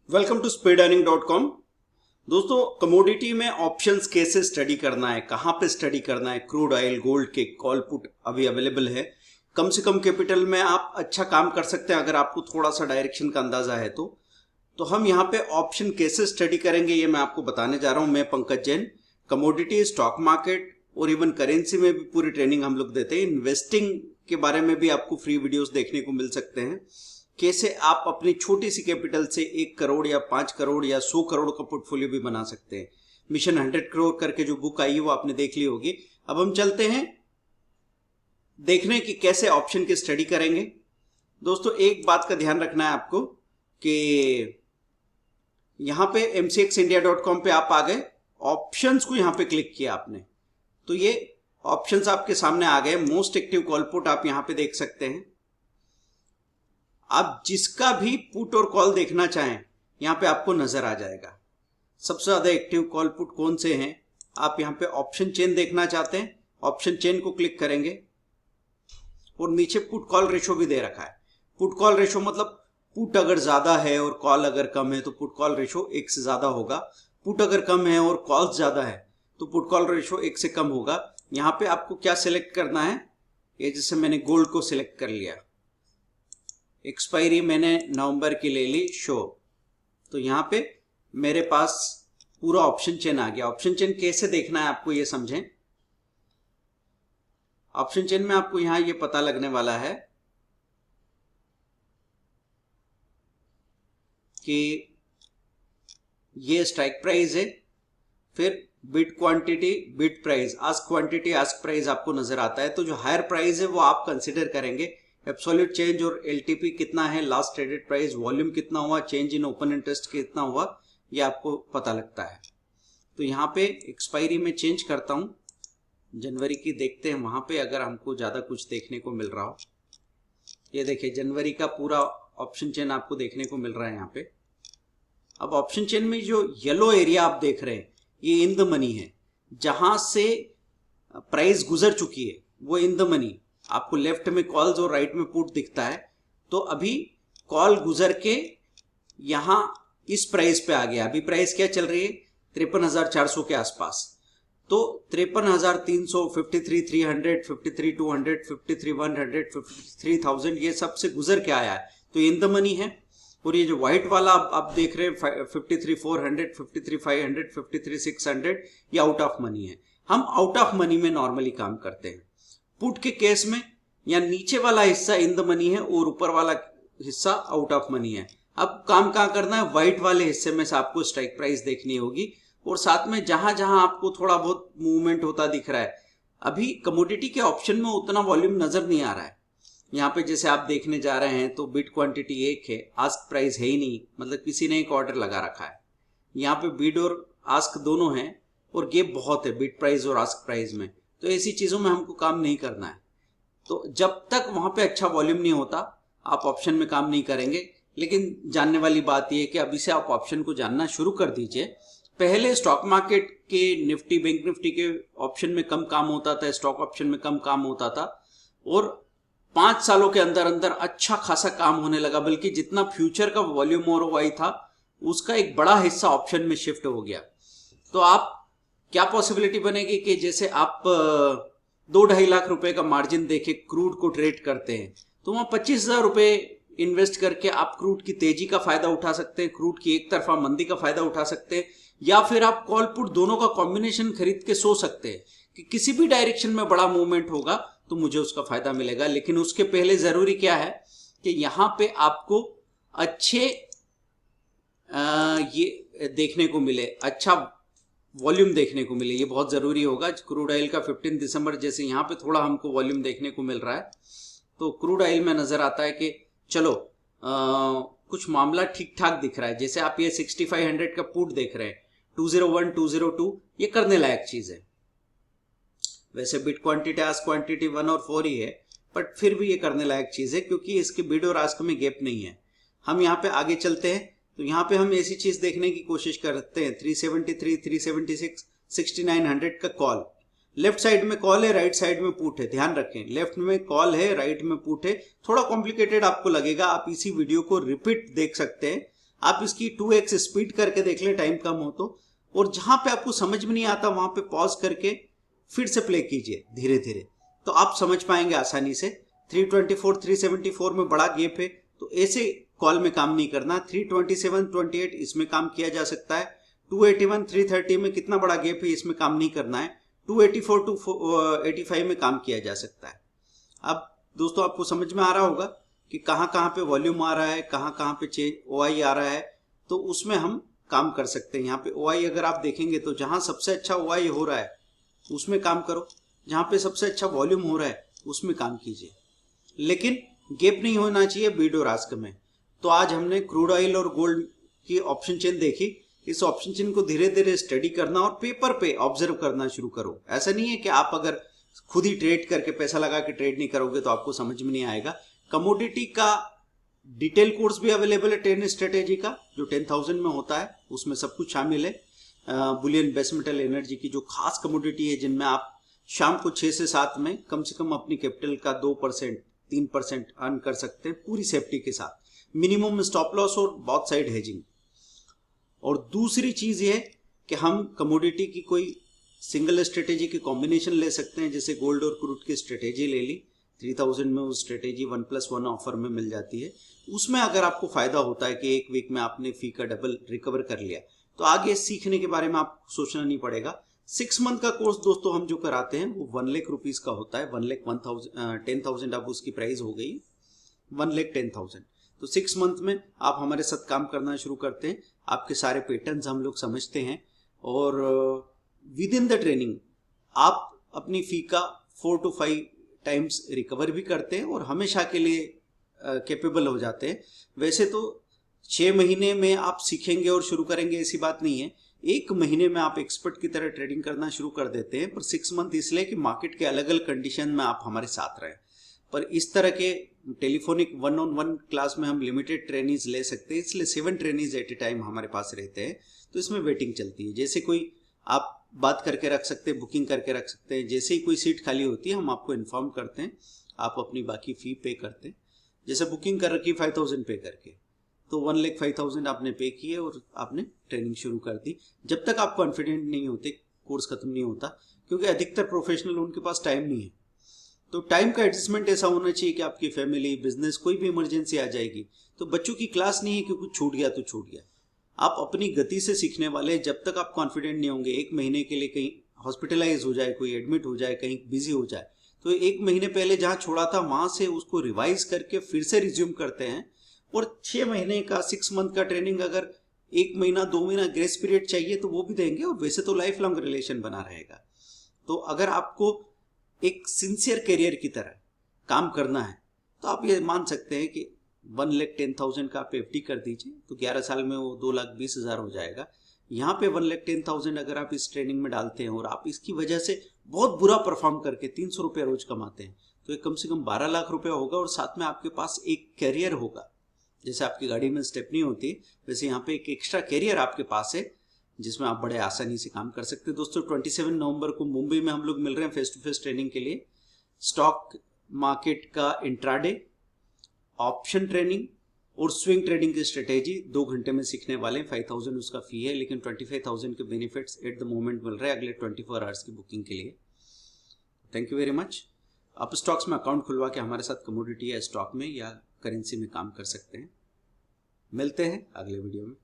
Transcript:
Welcome to speedearning.com। दोस्तों, commodity में options कैसे स्टडी करना है, कहां पे स्टडी करना है। क्रूड ऑयल, गोल्ड के कॉल पुट अभी अवेलेबल है। कम से कम कैपिटल में आप अच्छा काम कर सकते हैं अगर आपको थोड़ा सा डायरेक्शन का अंदाजा है तो हम यहाँ पे ऑप्शन कैसे स्टडी करेंगे ये मैं आपको बताने जा रहा हूं। मैं Pankaj Jain. Commodity, stock market और इवन करेंसी में भी पूरी ट्रेनिंग हम लोग देते हैं। इन्वेस्टिंग के बारे में भी आपको फ्री वीडियोस देखने को मिल सकते हैं। कैसे आप अपनी छोटी सी कैपिटल से 1 करोड़ या 5 करोड़ या 100 करोड़ का पोर्टफोलियो भी बना सकते हैं। मिशन 100 करोड़ करके जो बुक आई है वो आपने देख ली होगी। अब हम चलते हैं देखने कि कैसे ऑप्शन की स्टडी करेंगे। दोस्तों, एक बात का ध्यान रखना है आपको कि यहां पे mcxindia.com पे आप आ गए, ऑप्शंस को यहां पे क्लिक किया आपने तो ये ऑप्शंस आपके सामने आ गए। मोस्ट एक्टिव कॉल पुट आप यहां पे देख सकते हैं। आप जिसका भी पुट और कॉल देखना चाहें यहां पे आपको नजर आ जाएगा। सबसे ज्यादा एक्टिव कॉल पुट कौन से हैं। आप यहां पे ऑप्शन चेन देखना चाहते हैं, ऑप्शन चेन को क्लिक करेंगे और नीचे पुट कॉल रेशो भी दे रखा है। पुट कॉल रेशो मतलब पुट अगर ज्यादा है और कॉल अगर कम है तो पुट कॉल रेशो 1 से ज्यादा होगा। पुट अगर कम है और कॉल ज्यादा है तो पुट कॉल रेशो 1 से कम होगा। यहां पे आपको क्या सिलेक्ट करना है, ये जैसे मैंने गोल्ड को सिलेक्ट कर लिया, एक्सपायरी मैंने नवंबर की ले ली शो, तो यहां पे मेरे पास पूरा ऑप्शन चेन आ गया। ऑप्शन चेन कैसे देखना है आपको ये समझें। ऑप्शन चेन में आपको यहां ये पता लगने वाला है कि ये स्ट्राइक प्राइस है, फिर bid quantity, bid price, ask quantity, ask price आपको नजर आता है। तो जो हायर प्राइस है वो आप कंसिडर करेंगे। एब्सोल्यूट चेंज और एलटीपी कितना है, लास्ट ट्रेडेड प्राइस, वॉल्यूम कितना हुआ, चेंज इन ओपन इंटरेस्ट कितना हुआ, ये आपको पता लगता है। तो यहाँ पे एक्सपायरी में चेंज करता हूं, जनवरी की देखते हैं वहां पे अगर हमको ज्यादा कुछ देखने को मिल रहा हो। ये देखिए जनवरी का पूरा ऑप्शन चेन आपको देखने को मिल रहा है यहाँ पे। अब ऑप्शन चेन में जो येलो एरिया आप देख रहे हैं ये इन द मनी है, जहां से प्राइस गुजर चुकी है वो इन द मनी। आपको लेफ्ट में कॉल्स और राइट में पुट दिखता है। तो अभी कॉल गुजर के यहां इस प्राइस पे आ गया। अभी प्राइस क्या चल रही है, 53,400 के आसपास। तो 53,300, 53,300, 53,200, 53,100, 53,000 ये सबसे गुजर के आया है तो इन द मनी है। और ये जो व्हाइट वाला आप देख रहे हैं 53,400, 53,500, 53,600 ये आउट ऑफ मनी है। हम आउट ऑफ मनी में नॉर्मली काम करते हैं। पुट के केस में या नीचे वाला हिस्सा इन द मनी है और ऊपर वाला हिस्सा आउट ऑफ मनी है। अब काम कहां करना है, व्हाइट वाले हिस्से में से आपको स्ट्राइक प्राइस देखनी होगी और साथ में जहां जहां आपको थोड़ा बहुत मूवमेंट होता दिख रहा है। अभी कमोडिटी के ऑप्शन में उतना वॉल्यूम नजर नहीं आ रहा है। यहाँ पे जैसे आप देखने जा रहे हैं तो बिड क्वांटिटी 1 है, आस्क प्राइस है ही नहीं, मतलब किसी ने एक ऑर्डर लगा रखा है। यहाँ पे बिड और आस्क दोनों हैं और गैप बहुत है बिड प्राइस और आस्क प्राइस में। तो ऐसी चीजों में हमको काम नहीं करना है। तो जब तक वहां पे अच्छा वॉल्यूम नहीं होता आप ऑप्शन में काम नहीं करेंगे। लेकिन जानने वाली बात यह है कि अभी से आप ऑप्शन को जानना शुरू कर दीजिए। पहले स्टॉक मार्केट के निफ्टी, बैंक निफ्टी के ऑप्शन में कम काम होता था, स्टॉक ऑप्शन में कम काम होता था और 5 सालों के अंदर अंदर अच्छा खासा काम होने लगा। बल्कि जितना फ्यूचर का वॉल्यूम और वाई था उसका एक बड़ा हिस्सा ऑप्शन में शिफ्ट हो गया। तो आप क्या पॉसिबिलिटी बनेगी कि जैसे आप 2-2.5 लाख रुपए का मार्जिन देके क्रूड को ट्रेड करते हैं तो वहां 25,000 रुपए इन्वेस्ट करके आप क्रूड की तेजी का फायदा उठा सकते हैं, क्रूड की एक तरफा मंदी का फायदा उठा सकते हैं, या फिर आप कॉल पुट दोनों का कॉम्बिनेशन खरीद के सो सकते हैं कि किसी भी डायरेक्शन में बड़ा मूवमेंट होगा तो मुझे उसका फायदा मिलेगा। लेकिन उसके पहले जरूरी क्या है कि यहां पे आपको अच्छे ये देखने को मिले, अच्छा वॉल्यूम देखने को मिले, ये बहुत जरूरी होगा। क्रूड ऑयल का 15 दिसंबर जैसे यहाँ पे थोड़ा हमको वॉल्यूम देखने को मिल रहा है तो क्रूड ऑयल में नजर आता है कि चलो कुछ मामला ठीक ठाक दिख रहा है। जैसे आप ये 6500 का पुट देख रहे हैं, 201, 202 ये करने लायक चीज है। वैसे बिड क्वांटिटी, आस्क क्वांटिटी 1 और 4 ही है, बट फिर भी ये करने लायक चीज है क्योंकि इसके बिड और आस्क में गैप नहीं है। हम यहाँ पे आगे चलते हैं तो यहाँ पे हम ऐसी चीज देखने की कोशिश करते हैं। 373, 376, 6900 का कॉल, लेफ्ट साइड में कॉल है, राइट साइड में पुट है। ध्यान रखें, लेफ्ट में कॉल है, राइट में पुट है। थोड़ा कॉम्प्लिकेटेड आपको लगेगा, आप इसी वीडियो को रिपीट देख सकते हैं। आप इसकी 2x स्पीड करके देख लें टाइम कम हो तो, और जहां पे आपको समझ में नहीं आता वहां पे पॉज करके फिर से प्ले कीजिए धीरे धीरे, तो आप समझ पाएंगे आसानी से। 324 374 में बड़ा गैप है तो ऐसे कॉल में काम नहीं करना। 327 28 इसमें काम किया जा सकता है। 281 330 में कितना बड़ा गैप है इसमें काम नहीं करना है। 284 285 में काम किया जा सकता है। अब दोस्तों आपको समझ में आ रहा होगा कि कहाँ कहाँ पे वॉल्यूम आ रहा है, कहाँ कहाँ पे चेंज OI आ रहा है, तो उसमें हम काम कर सकते हैं। यहाँ पे OI अगर आप देखेंगे तो जहां सबसे अच्छा OI हो रहा है उसमें काम करो, जहां पे सबसे अच्छा वॉल्यूम हो रहा है उसमें काम कीजिए, लेकिन गैप नहीं होना चाहिए बीड और आस्क में। तो आज हमने क्रूड ऑयल और गोल्ड की ऑप्शन चेन देखी। इस ऑप्शन चेन को धीरे धीरे स्टडी करना और पेपर पे ऑब्जर्व करना शुरू करो। ऐसा नहीं है कि आप अगर खुद ही ट्रेड करके पैसा लगा के ट्रेड नहीं करोगे तो आपको समझ में नहीं आएगा। कमोडिटी का डिटेल कोर्स भी अवेलेबल है ट्रेड स्ट्रेटेजी का, जो 10,000 में होता है, उसमें सब कुछ शामिल है। बुलियन, बेस मेटल, एनर्जी की जो खास कमोडिटी है जिनमें आप शाम को 6 से 7 में कम से कम अपनी कैपिटल का 2% 3% अर्न कर सकते हैं पूरी सेफ्टी के साथ, मिनिमम स्टॉप लॉस और बोथ साइड हेजिंग। और दूसरी चीज ये कि हम कमोडिटी की कोई सिंगल स्ट्रेटेजी की कॉम्बिनेशन ले सकते हैं, जैसे गोल्ड और क्रूड की स्ट्रेटेजी ले ली, 3000 में वो स्ट्रेटेजी 1+1 ऑफर में मिल जाती है। उसमें अगर आपको फायदा होता है कि एक वीक में आपने फी का डबल रिकवर कर लिया, तो आगे सीखने के बारे में आपको सोचना नहीं पड़ेगा। 6 मंथ का कोर्स दोस्तों हम जो कराते हैं वो 1 लाख रुपीज का होता है। 1,10,000 अब उसकी प्राइस हो गई 1,10,000। तो 6 मंथ में आप हमारे साथ काम करना शुरू करते हैं, आपके सारे पैटर्न्स हम लोग समझते हैं, और विद इन द ट्रेनिंग आप अपनी फी का 4 to 5 टाइम्स रिकवर भी करते हैं और हमेशा के लिए कैपेबल हो जाते हैं। वैसे तो 6 महीने में आप सीखेंगे और शुरू करेंगे ऐसी बात नहीं है, 1 महीने में आप एक्सपर्ट की तरह ट्रेडिंग करना शुरू कर देते हैं। पर 6 मंथ इसलिए कि मार्केट के अलग अलग कंडीशन में आप हमारे साथ रहें। पर इस तरह के टेलीफोनिक 1-on-1 क्लास में हम लिमिटेड ट्रेनिंग्स ले सकते हैं, इसलिए 7 ट्रेनिंग्स एट ए टाइम हमारे पास रहते हैं। तो इसमें वेटिंग चलती है, जैसे कोई आप बात करके रख सकते हैं, बुकिंग करके रख सकते हैं। जैसे ही कोई सीट खाली होती है हम आपको इन्फॉर्म करते हैं, आप अपनी बाकी फी पे करते हैं। जैसे बुकिंग कर रखी 5,000 पे करके, तो 1,05,000 आपने पे किए और आपने ट्रेनिंग शुरू कर दी। जब तक आप कॉन्फिडेंट नहीं होते कोर्स खत्म नहीं होता, क्योंकि अधिकतर प्रोफेशनल उनके पास टाइम नहीं है। तो टाइम का एडजस्टमेंट ऐसा होना चाहिए कि आपकी फैमिली, बिजनेस, कोई भी इमरजेंसी आ जाएगी तो बच्चों की क्लास नहीं है कि कुछ छूट गया तो छूट गया। आप अपनी गति से सीखने वाले, जब तक आप कॉन्फिडेंट नहीं होंगे, 1 महीने के लिए कहीं हॉस्पिटलाइज हो जाए, कोई एडमिट हो जाए, कहीं बिजी हो जाए, तो 1 महीने पहले जहां छोड़ा था वहां से उसको रिवाइज करके फिर से रिज्यूम करते हैं। और 6 महीने का 6 मंथ का ट्रेनिंग अगर 1 महीना 2 महीना ग्रेस पीरियड चाहिए तो वो भी देंगे, और वैसे तो लाइफ लॉन्ग रिलेशन बना रहेगा। तो अगर आपको एक सिंसियर करियर की तरह काम करना है तो आप ये मान सकते हैं कि 1,10,000 का आप FD कर दीजिए तो 11 साल में वो 2,20,000 हो जाएगा। यहाँ पे 1,10,000 अगर आप इस ट्रेनिंग में डालते हैं और आप इसकी वजह से बहुत बुरा परफॉर्म करके 300 रुपये रोज कमाते हैं तो ये कम से कम 12 लाख रुपया होगा, और साथ में आपके पास एक कैरियर होगा। जैसे आपकी गाड़ी में स्टेपनी होती है वैसे यहाँ पे एक एक्स्ट्रा कैरियर आपके पास है जिसमें आप बड़े आसानी से काम कर सकते हैं। दोस्तों 27 नवंबर को मुंबई में हम लोग मिल रहे हैं फेस टू फेस ट्रेनिंग के लिए। स्टॉक मार्केट का इंट्राडे, ऑप्शन ट्रेनिंग और स्विंग ट्रेडिंग की स्ट्रेटेजी 2 घंटे में सीखने वाले हैं। 5,000 उसका फी है, लेकिन 25,000 के बेनिफिट्स एट द मोमेंट मिल रहे हैं अगले 24 आवर्स की बुकिंग के लिए। Thank you very much. आप स्टॉक्स में अकाउंट खुलवा के हमारे साथ कमोडिटी या स्टॉक में या करेंसी में काम कर सकते हैं। मिलते हैं अगले वीडियो में।